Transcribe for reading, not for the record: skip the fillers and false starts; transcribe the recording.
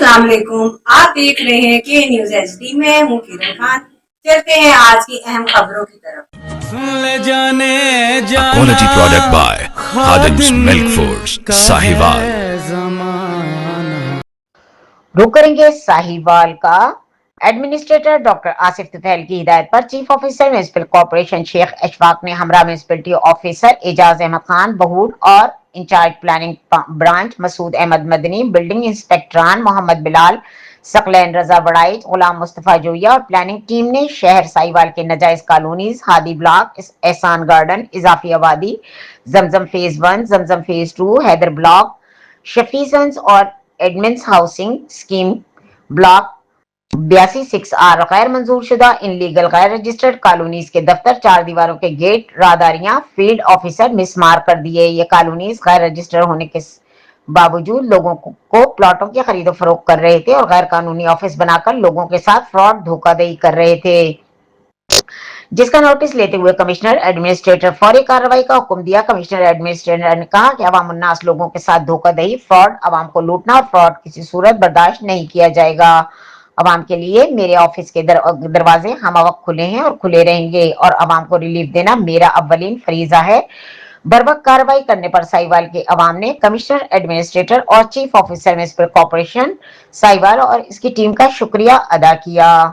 अस्सलाम वालेकुम। आप देख रहे हैं के न्यूज एचडी। मैं हूँ किरण खान। चलते हैं आज की अहम खबरों की तरफ। ले जाने A जाना quality product by Khadim's Khadim Milk Foods, का Sahiwal. है जमाना। रुक करेंगे साहिवाल का। एडमिनिस्ट्रेटर डॉक्टर आसिफ तुफैल की हिदायत पर chief officer municipal corporation Sheikh Ashfaq ने हमरा म्युनिसिपलिटी ऑफिसर एजाज अहमद खान बहूड और incharge planning branch Masood Ahmed Madani, building इंस्पेक्टरान मोहम्मद बिलाल, सकलैन रजा बड़ाइच, गुलाम मुस्तफा जोया और प्लानिंग टीम ने शहर साहिवाल के नाजायज colonies, Hadi block, Ehsan garden, इजाफी आबादी, Zamzam phase 1, Zamzam phase 2, Haider block, शफीसंस और admins housing scheme block 82-6R गैर मंजूर शुदा इनलीगल गैर रजिस्टर्ड कॉलोनीज के दफ्तर, चार दीवारों के गेट, राहदारियां, फील्ड ऑफिसर मिसमार कर दिए। ये कॉलोनीज गैर रजिस्टर्ड होने के बावजूद लोगों को प्लॉटों की खरीदो फरोख्त कर रहे थे और गैर कानूनी ऑफिस बनाकर लोगों के साथ फ्रॉड धोखाधड़ी कर रहे थे, जिसका नोटिस लेते हुए कमिश्नर एडमिनिस्ट्रेटर फौरी कार्रवाई का हुक्म दिया। कमिश्नर एडमिनिस्ट्रेटर ने कहा कि अवाम उन्नास लोगों के साथ धोखाधड़ी, फ्रॉड, अवाम को लूटना और फ्रॉड किसी सूरत बर्दाश्त नहीं किया जाएगा। अवाम के लिए मेरे ऑफिस के दरवाजे हम वक्त खुले हैं और खुले रहेंगे और अवाम को रिलीफ देना मेरा अव्वलीन फरीजा है। बर्वक्त कार्रवाई करने पर साहिवाल के अवाम ने कमिश्नर एडमिनिस्ट्रेटर और chief officer municipal corporation Sahiwal और इसकी टीम का शुक्रिया अदा किया।